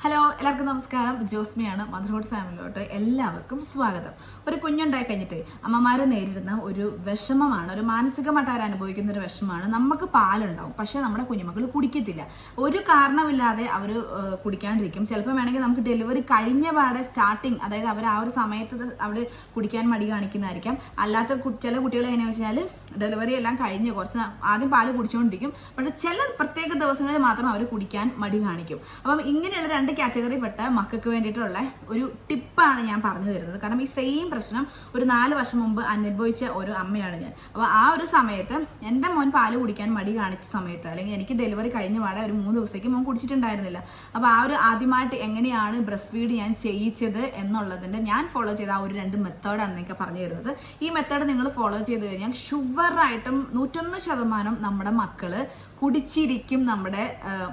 Hello, എല്ലാവർക്കും നമസ്കാരം. ജോസ്മിയാണ്. Motherhood ഫാമിലിയോട്ട് എല്ലാവർക്കും സ്വാഗതം. ഒരു കുഞ്ഞുണ്ടായി കഴിഞ്ഞിട്ട് അമ്മമാരെ നേരിടുന്ന ഒരു വിഷമമാണ്, ഒരു മാനസികമായിട്ട് അവർ അനുഭവിക്കുന്ന ഒരു വിഷമമാണ്. നമുക്ക് പാലുണ്ടാവും, പക്ഷെ നമ്മുടെ കുഞ്ഞുമക്കൾ കുടിക്കത്തില്ല. ഒരു കാരണമില്ലാതെ അവർ കുടിക്കാണ്ടിരിക്കും. ചിലപ്പോൾ വേണമെങ്കിൽ നമുക്ക് ഡെലിവറി കഴിഞ്ഞ പാടെ സ്റ്റാർട്ടിങ്, അതായത് അവർ ആ ഒരു സമയത്ത് അവർ കുടിക്കാൻ മടി കാണിക്കുന്നതായിരിക്കാം. അല്ലാത്ത ചില കുട്ടികൾ എങ്ങനെയാണെന്ന് വെച്ചാൽ ഡെലിവറി എല്ലാം കഴിഞ്ഞ് കുറച്ച് ആദ്യം പാല് കുടിച്ചുകൊണ്ടിരിക്കും, പക്ഷെ ചില പ്രത്യേക ദിവസങ്ങളിൽ മാത്രം അവർ കുടിക്കാൻ മടി കാണിക്കും. അപ്പം ഇങ്ങനെയുള്ള രണ്ട് കാറ്റഗറിപ്പെട്ട മക്കൾക്ക് വേണ്ടിയിട്ടുള്ള ഒരു ടിപ്പാണ് ഞാൻ പറഞ്ഞു തരുന്നത്. കാരണം ഈ സെയിം പ്രശ്നം ഒരു 4 വർഷം മുമ്പ് അനുഭവിച്ച ഒരു അമ്മയാണ് ഞാൻ. അപ്പോൾ ആ ഒരു സമയത്ത് എൻ്റെ മോൻ പാല് കുടിക്കാൻ മടി കാണിച്ച സമയത്ത്, അല്ലെങ്കിൽ എനിക്ക് ഡെലിവറി കഴിഞ്ഞ പാടെ ഒരു 3 ദിവസത്തേക്ക് മോൻ കുടിച്ചിട്ടുണ്ടായിരുന്നില്ല. അപ്പോൾ ആ ഒരു ആദ്യമായിട്ട് എങ്ങനെയാണ് ബ്രസ്റ്റ് ഫീഡ് ഞാൻ ചെയ്യിച്ചത് എന്നുള്ളതിൻ്റെ ഞാൻ ഫോളോ ചെയ്ത ആ ഒരു 2 മെത്തേഡാണ് നിങ്ങൾക്ക് പറഞ്ഞു തരുന്നത്. ഈ മെത്തേഡ് നിങ്ങൾ ഫോളോ ചെയ്ത് കഴിഞ്ഞാൽ ഷുവറായിട്ടും 101% നമ്മുടെ മക്കള് കുടിച്ചിരിക്കും നമ്മുടെ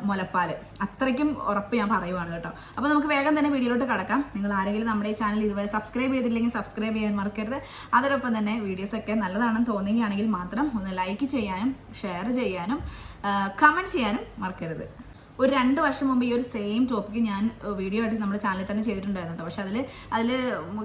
മുലപ്പാല്. അത്രയ്ക്കും ഉറപ്പ് ഞാൻ പറയുവാണ് കേട്ടോ. അപ്പോൾ നമുക്ക് വേഗം തന്നെ വീഡിയോയിലോട്ട് കടക്കാം. നിങ്ങൾ ആരെങ്കിലും നമ്മുടെ ഈ ചാനൽ ഇതുവരെ സബ്സ്ക്രൈബ് ചെയ്തില്ലെങ്കിൽ സബ്സ്ക്രൈബ് ചെയ്യാൻ മറക്കരുത്. അതോടൊപ്പം തന്നെ വീഡിയോസൊക്കെ നല്ലതാണെന്ന് തോന്നുകയാണെങ്കിൽ മാത്രം ഒന്ന് ലൈക്ക് ചെയ്യാനും ഷെയർ ചെയ്യാനും കമൻറ്റ് ചെയ്യാനും മറക്കരുത്. ഒരു 2 വർഷം മുമ്പ് ഈ ഒരു സെയിം ടോപ്പിക്ക് ഞാൻ വീഡിയോ ആയിട്ട് നമ്മുടെ ചാനലിൽ തന്നെ ചെയ്തിട്ടുണ്ടായിരുന്നു കേട്ടോ. പക്ഷെ അതിൽ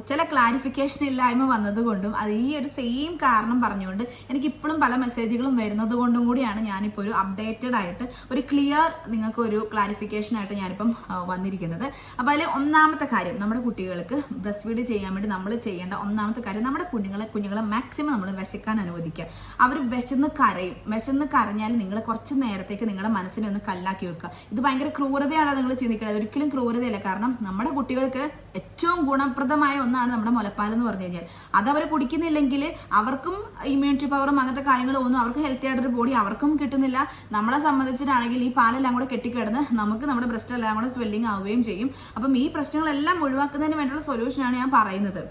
ചില ക്ലാരിഫിക്കേഷൻ ഇല്ലായ്മ വന്നതുകൊണ്ടും അത് ഈ ഒരു സെയിം കാരണം പറഞ്ഞുകൊണ്ട് എനിക്ക് ഇപ്പോഴും പല മെസ്സേജുകളും വരുന്നത് കൊണ്ടും കൂടിയാണ് ഞാനിപ്പോൾ ഒരു അപ്ഡേറ്റഡ് ആയിട്ട് ഒരു ക്ലിയർ നിങ്ങൾക്ക് ഒരു ക്ലാരിഫിക്കേഷൻ ആയിട്ട് ഞാനിപ്പം വന്നിരിക്കുന്നത്. അപ്പോൾ അതിൽ ഒന്നാമത്തെ കാര്യം, നമ്മുടെ കുട്ടികൾക്ക് ബ്രസ്റ്റ് ഫീഡ് ചെയ്യാൻ വേണ്ടി നമ്മൾ ചെയ്യേണ്ട ഒന്നാമത്തെ കാര്യം, നമ്മുടെ കുഞ്ഞുങ്ങളെ മാക്സിമം നമ്മൾ വിശക്കാൻ അനുവദിക്കുക. അവർ വിശന്ന് കരഞ്ഞാൽ നിങ്ങൾ കുറച്ച് നേരത്തേക്ക് നിങ്ങളുടെ മനസ്സിനെ ഒന്ന് കല്ലാക്കി വെക്കുക. ഇത് ഭയങ്കര ക്രൂരതയാണ് നിങ്ങൾ ചിന്തിക്കുന്നത്. ഒരിക്കലും ക്രൂരതയല്ല. കാരണം നമ്മുടെ കുട്ടികൾക്ക് ഏറ്റവും ഗുണപ്രദമായ ഒന്നാണ് നമ്മുടെ മുലപ്പാൽ എന്ന് പറഞ്ഞു കഴിഞ്ഞാൽ. അത് അവർ കുടിക്കുന്നില്ലെങ്കിൽ അവർക്കും ഇമ്മ്യൂണിറ്റി പവറും അങ്ങനത്തെ കാര്യങ്ങളും ഒന്നും, അവർക്ക് ഹെൽത്തി ആയിട്ടൊരു ബോഡി അവർക്കും കിട്ടുന്നില്ല. നമ്മളെ സംബന്ധിച്ചിട്ടാണെങ്കിൽ ഈ പാലെല്ലാം കൂടെ കെട്ടിക്കിടന്ന് നമുക്ക് നമ്മുടെ ബ്രസ്റ്റ് എല്ലാം കൂടെ സ്വെല്ലിങ് ആവുകയും ചെയ്യും. അപ്പം ഈ പ്രശ്നങ്ങളെല്ലാം ഒഴിവാക്കുന്നതിന് വേണ്ടിയുള്ള സൊല്യൂഷനാണ് ഞാൻ പറയുന്നത്.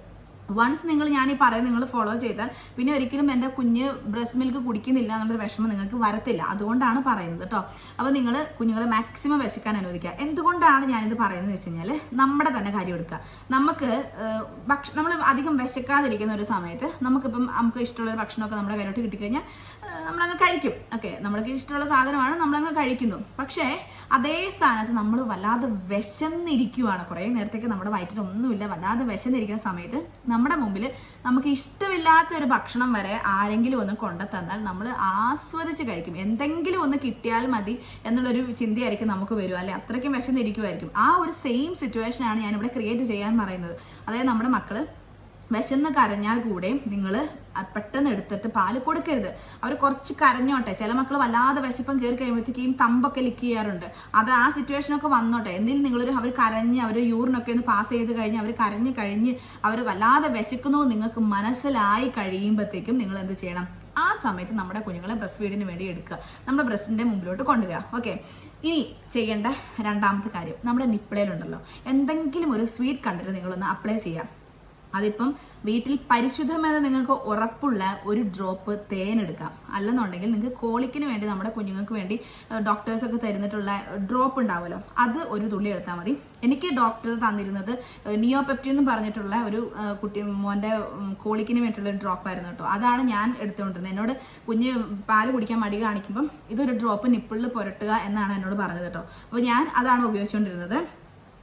വൺസ് ഞാൻ ഈ പറയുന്നത് നിങ്ങൾ ഫോളോ ചെയ്താൽ പിന്നെ ഒരിക്കലും എൻ്റെ കുഞ്ഞ് ബ്രസ്റ്റ് മിൽക്ക് കുടിക്കുന്നില്ല എന്നുള്ളൊരു വിഷമം നിങ്ങൾക്ക് വരത്തില്ല. അതുകൊണ്ടാണ് പറയുന്നത് കേട്ടോ. അപ്പോൾ നിങ്ങൾ കുഞ്ഞുങ്ങളെ മാക്സിമം വിശക്കാൻ അനുവദിക്കുക. എന്തുകൊണ്ടാണ് ഞാനിത് പറയുന്നത് വെച്ച് കഴിഞ്ഞാൽ, നമ്മുടെ തന്നെ കാര്യം എടുക്കുക. നമ്മൾ അധികം വിശക്കാതിരിക്കുന്ന ഒരു സമയത്ത് നമുക്ക് ഇഷ്ടമുള്ള ഒരു ഭക്ഷണമൊക്കെ നമ്മുടെ കയ്യിലോട്ട് കിട്ടിക്കഴിഞ്ഞാൽ നമ്മളങ്ങ് കഴിക്കും. ഓക്കെ, നമ്മൾക്ക് ഇഷ്ടമുള്ള സാധനമാണ്, നമ്മളങ്ങ് കഴിക്കുന്നു. പക്ഷേ അതേ സ്ഥാനത്ത് നമ്മൾ വല്ലാതെ വിശന്നിരിക്കുവാണ്, കുറേ നേരത്തേക്ക് നമ്മുടെ വയറ്റിലൊന്നുമില്ല, വല്ലാതെ വിശന്നിരിക്കുന്ന സമയത്ത് നമ്മുടെ മുമ്പിൽ നമുക്ക് ഇഷ്ടമില്ലാത്ത ഒരു ഭക്ഷണം വരെ ആരെങ്കിലും ഒന്ന് കൊണ്ടുതന്നാൽ നമ്മൾ ആസ്വദിച്ച് കഴിക്കും. എന്തെങ്കിലും ഒന്ന് കിട്ടിയാൽ മതി എന്നുള്ളൊരു ചിന്തയായിരിക്കും നമുക്ക് വരും, അല്ലെ? അത്രയ്ക്കും വിശന്നിരിക്കുമായിരിക്കും. ആ ഒരു സെയിം സിറ്റുവേഷനാണ് ഞാനിവിടെ ക്രിയേറ്റ് ചെയ്യാൻ പറയുന്നത്. അതായത് നമ്മുടെ മക്കള് വിശന്ന് കരഞ്ഞാൽ കൂടെ നിങ്ങൾ പെട്ടെന്ന് എടുത്തിട്ട് പാല് കൊടുക്കരുത്. അവർ കുറച്ച് കരഞ്ഞോട്ടെ. ചില മക്കൾ വല്ലാതെ വിശപ്പം കയറി കഴിയുമ്പോഴത്തേക്കും തമ്പൊക്കെ ലിക്ക് ചെയ്യാറുണ്ട്. അത് ആ സിറ്റുവേഷനൊക്കെ വന്നോട്ടെ. എന്തെങ്കിലും അവർ കരഞ്ഞ് അവർ യൂറിനൊക്കെ ഒന്ന് പാസ് ചെയ്ത് കഴിഞ്ഞ് അവർ കഴിഞ്ഞ് അവർ വല്ലാതെ വിശക്കുന്നു നിങ്ങൾക്ക് മനസ്സിലായി കഴിയുമ്പോഴത്തേക്കും നിങ്ങൾ എന്ത് ചെയ്യണം? ആ സമയത്ത് നമ്മുടെ കുഞ്ഞുങ്ങളെ ബ്രസ്റ്റ് ഫീഡിന് വേണ്ടി എടുക്കുക, നമ്മുടെ ബ്രസ്റ്റിന്റെ മുമ്പിലോട്ട് കൊണ്ടുവരിക. ഓക്കെ, ഇനി ചെയ്യേണ്ട രണ്ടാമത്തെ കാര്യം, നമ്മുടെ നിപ്പിളയിലുണ്ടല്ലോ എന്തെങ്കിലും ഒരു സ്വീറ്റ് കണ്ടിട്ട് നിങ്ങളൊന്ന് അപ്ലൈ ചെയ്യാം. അതിപ്പം വീട്ടിൽ പരിശുദ്ധമെന്ന് നിങ്ങൾക്ക് ഉറപ്പുള്ള ഒരു ഡ്രോപ്പ് തേൻ എടുക്കാം. അല്ലെന്നുണ്ടെങ്കിൽ നിങ്ങൾക്ക് കോളിക്കിന് വേണ്ടി നമ്മുടെ കുഞ്ഞുങ്ങൾക്ക് വേണ്ടി ഡോക്ടേഴ്സൊക്കെ തരുന്നിട്ടുള്ള ഡ്രോപ്പ് ഉണ്ടാവുമല്ലോ, അത് ഒരു തുള്ളി എടുത്താൽ മതി. എനിക്ക് ഡോക്ടർ തന്നിരുന്നത് നിയോപെപ്റ്റിൻ എന്ന് പറഞ്ഞിട്ടുള്ള ഒരു മോൻ്റെ കോളിക്കിന് വേണ്ടിയിട്ടുള്ള ഒരു ഡ്രോപ്പ് ആയിരുന്നു കേട്ടോ. അതാണ് ഞാൻ എടുത്തുകൊണ്ടിരുന്നത്. എന്നോട് കുഞ്ഞ് പാല് കുടിക്കാൻ മടി കാണിക്കുമ്പം ഇതൊരു ഡ്രോപ്പ് നിപ്പിളിൽ പുരട്ടുക എന്നാണ് എന്നോട് പറഞ്ഞത് കേട്ടോ. അപ്പോൾ ഞാൻ അതാണ് ഉപയോഗിച്ചുകൊണ്ടിരുന്നത്.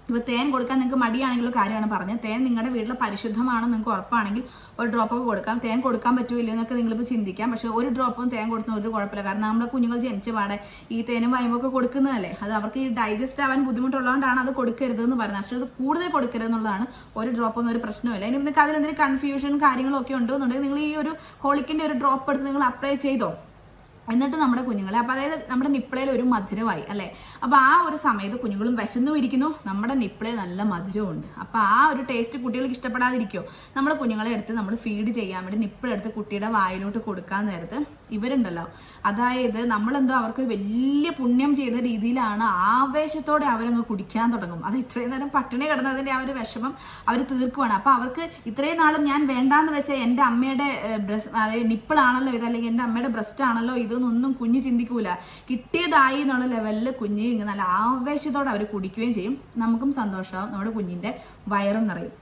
ഇപ്പോൾ തേൻ കൊടുക്കാൻ നിങ്ങൾക്ക് മടിയാണെങ്കിലും കാര്യമാണ് പറഞ്ഞത്. തേൻ നിങ്ങളുടെ വീട്ടിൽ പരിശുദ്ധമാണെന്ന് നിങ്ങൾക്ക് ഉറപ്പാണെങ്കിൽ ഒരു ഡ്രോപ്പൊക്കെ കൊടുക്കാം. തേൻ കൊടുക്കാൻ പറ്റൂല്ല എന്നൊക്കെ നിങ്ങളിപ്പോൾ ചിന്തിക്കാം. പക്ഷേ ഒരു ഡ്രോപ്പും തേൻ കൊടുക്കുന്ന ഒരു കുഴപ്പമില്ല. കാരണം നമ്മുടെ കുഞ്ഞുങ്ങൾ ജനിച്ച പാടെ ഈ തേനും വയമ്പൊക്കെ കൊടുക്കുന്നതല്ലേ, അത് അവർക്ക് ഈ ഡൈജസ്റ്റ് ആവാൻ ബുദ്ധിമുട്ടുള്ളതുകൊണ്ടാണ് അത് കൊടുക്കരുതെന്ന് പറയുന്നത്. പക്ഷേ അത് കൂടുതൽ കൊടുക്കരുതെന്നുള്ളതാണ്. ഒരു ഡ്രോപ്പൊന്നും ഒരു പ്രശ്നമില്ല. ഇനി നിങ്ങൾക്ക് അതിലെന്തെങ്കിലും കൺഫ്യൂഷൻ കാര്യങ്ങളൊക്കെ ഉണ്ടെന്നുണ്ടെങ്കിൽ നിങ്ങൾ ഈ ഒരു കോളിക്കിൻ്റെ ഒരു ഡ്രോപ്പ് എടുത്ത് നിങ്ങൾ അപ്ലൈ ചെയ്തോ. എന്നിട്ട് നമ്മുടെ കുഞ്ഞുങ്ങളെ, അപ്പോൾ അതായത് നമ്മുടെ നിപ്പിളയിൽ ഒരു മധുരമായി അല്ലേ. അപ്പോൾ ആ ഒരു സമയത്ത് കുഞ്ഞുങ്ങളും വിശന്നും ഇരിക്കുന്നു, നമ്മുടെ നിപ്പിളയിൽ നല്ല മധുരമുണ്ട്. അപ്പോൾ ആ ഒരു ടേസ്റ്റ് കുട്ടികൾക്ക് ഇഷ്ടപ്പെടാതിരിക്കുമോ? നമ്മുടെ കുഞ്ഞുങ്ങളെ എടുത്ത് നമ്മൾ ഫീഡ് ചെയ്യാൻ വേണ്ടി നിപ്പിളെടുത്ത് കുട്ടിയുടെ വായിലോട്ട് കൊടുക്കാൻ നേരത്ത് ഇവരുണ്ടല്ലോ, അതായത് നമ്മളെന്തോ അവർക്ക് വലിയ പുണ്യം ചെയ്ത രീതിയിലാണ് ആവേശത്തോടെ അവരങ്ങ് കുടിക്കാൻ തുടങ്ങും. അത് ഇത്രയും നേരം പട്ടിണി കിടന്നതിൻ്റെ ആ ഒരു വിഷമം അവർ തീർക്കുവാണ്. അപ്പോൾ അവർക്ക് ഇത്രയും നാളും ഞാൻ വേണ്ടാന്ന് വെച്ച എൻ്റെ അമ്മയുടെ അതായത് നിപ്പിളാണല്ലോ ഇത്, അല്ലെങ്കിൽ എൻ്റെ അമ്മയുടെ ബ്രസ്റ്റ് ആണല്ലോ ഇത് ഒന്നും കുഞ്ഞ് ചിന്തിക്കൂല. കിട്ടിയതായി എന്നുള്ള ലെവലിൽ കുഞ്ഞ് ഇങ്ങനെ നല്ല ആവേശത്തോടെ അവർ കുടിക്കുകയും ചെയ്യും. നമുക്കും സന്തോഷമാവും, നമ്മുടെ കുഞ്ഞിന്റെ വയറും നിറയും.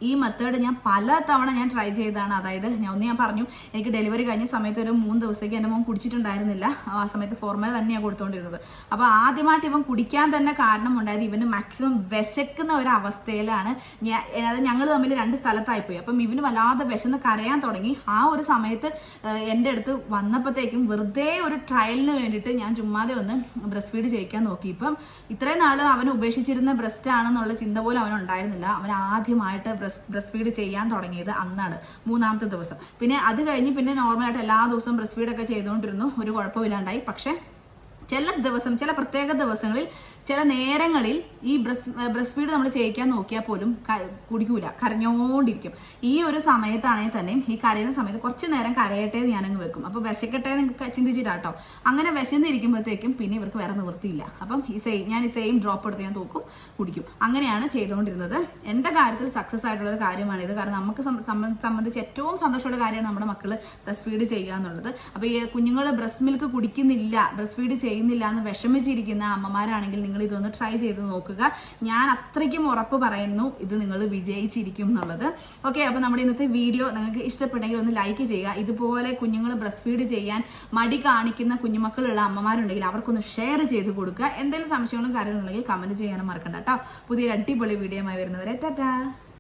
ഈ മെത്തേഡ് ഞാൻ പല തവണ ഞാൻ ട്രൈ ചെയ്തതാണ്. അതായത് ഞാൻ പറഞ്ഞു, എനിക്ക് ഡെലിവറി കഴിഞ്ഞ സമയത്ത് ഒരു 3 ദിവസത്തേക്ക് എൻ്റെ മോൻ കുടിച്ചിട്ടുണ്ടായിരുന്നില്ല. ആ സമയത്ത് ഫോർമുല തന്നെയാണ് കൊടുത്തുകൊണ്ടിരുന്നത്. അപ്പോൾ ആദ്യമായിട്ട് ഇവൻ കുടിക്കാൻ തന്നെ കാരണം ഉണ്ടായത് ഇവന് മാക്സിമം വിശക്കുന്ന ഒരു അവസ്ഥയിലാണ്. അതായത് ഞങ്ങൾ തമ്മിൽ 2 സ്ഥലത്തായിപ്പോയി. അപ്പം ഇവന് വല്ലാതെ വിശന്ന് കരയാൻ തുടങ്ങി. ആ ഒരു സമയത്ത് എൻ്റെ അടുത്ത് വന്നപ്പോഴത്തേക്കും വെറുതെ ഒരു ട്രയലിന് വേണ്ടിയിട്ട് ഞാൻ ചുമ്മാതെ ഒന്ന് ബ്രസ്റ്റ് ഫീഡ് ചെയ്യിക്കാൻ നോക്കി. ഇപ്പം ഇത്രയും നാൾ അവന് ഉപേക്ഷിച്ചിരുന്ന ബ്രസ്റ്റ് ആണെന്നുള്ള ചിന്ത പോലും അവനുണ്ടായിരുന്നില്ല. അവൻ ആദ്യമായിട്ട് ബ്രസ്റ്റ് ഫീഡ് ചെയ്യാൻ തുടങ്ങിയത് അന്നാണ്, 3ാമത്തെ ദിവസം. പിന്നെ അത് കഴിഞ്ഞ് പിന്നെ നോർമലായിട്ട് എല്ലാ ദിവസവും ബ്രസ്റ്റ് ഫീഡൊക്കെ ചെയ്തുകൊണ്ടിരുന്നു, ഒരു കുഴപ്പമില്ലാണ്ടായി. പക്ഷെ ചില പ്രത്യേക ദിവസങ്ങളിൽ ചില നേരങ്ങളിൽ ഈ ബ്രസ്റ്റ് ഫീഡ് നമ്മൾ ചെയ്യിക്കാൻ നോക്കിയാൽ പോലും കുടിക്കൂല, കരഞ്ഞോണ്ടിരിക്കും. ഈ ഒരു സമയത്താണെങ്കിൽ തന്നെയും ഈ കരയുന്ന സമയത്ത് കുറച്ച് നേരം കരയട്ടെ എന്ന് ഞാനങ്ങ് വെക്കും. അപ്പോൾ വിശക്കട്ടെ എന്ന് ചിന്തിച്ചിട്ടാട്ടോ. അങ്ങനെ വിശന്നിരിക്കുമ്പോഴത്തേക്കും പിന്നെ ഇവർക്ക് വേറെ നിവൃത്തിയില്ല. അപ്പം ഞാൻ ഈ സെയിം ഡ്രോപ്പ് എടുത്ത് ഞാൻ തൂക്കും, കുടിക്കും. അങ്ങനെയാണ് ചെയ്തുകൊണ്ടിരുന്നത്. എൻ്റെ കാര്യത്തിൽ സക്സസ് ആയിട്ടുള്ള ഒരു കാര്യമാണിത്. കാരണം നമുക്ക് സംബന്ധിച്ച് ഏറ്റവും സന്തോഷമുള്ള കാര്യമാണ് നമ്മുടെ മക്കൾ ബ്രസ്റ്റ് ഫീഡ് ചെയ്യുക എന്നുള്ളത്. അപ്പോൾ ഈ കുഞ്ഞുങ്ങൾ ബ്രസ്റ്റ് മിൽക്ക് കുടിക്കുന്നില്ല, ബ്രസ്റ്റ് ഫീഡ് ചെയ്യുന്നില്ല എന്ന് വിഷമിച്ചിരിക്കുന്ന അമ്മമാരാണെങ്കിൽ നിങ്ങൾ ഇതൊന്ന് ട്രൈ ചെയ്ത് നോക്കുക. ഞാൻ അത്രയ്ക്കും ഉറപ്പ് പറയുന്നു ഇത് നിങ്ങൾ വിജയിച്ചിരിക്കും എന്നുള്ളത്. ഓക്കെ, അപ്പോൾ നമ്മുടെ ഇന്നത്തെ വീഡിയോ നിങ്ങൾക്ക് ഇഷ്ടപ്പെട്ടെങ്കിൽ ഒന്ന് ലൈക്ക് ചെയ്യുക. ഇതുപോലെ കുഞ്ഞുങ്ങൾ ബ്രസ്റ്റ് ഫീഡ് ചെയ്യാൻ മടി കാണിക്കുന്ന കുഞ്ഞുമക്കളുള്ള അമ്മമാരുണ്ടെങ്കിൽ അവർക്കൊന്ന് ഷെയർ ചെയ്ത് കൊടുക്കുക. എന്തെങ്കിലും സംശയങ്ങളും കാര്യങ്ങളുണ്ടെങ്കിൽ കമന്റ് ചെയ്യാനും മറക്കണ്ട കേട്ടോ. പുതിയൊരു അടിപൊളി വീഡിയോയുമായി വരുന്നവരെ ടാറ്റാ.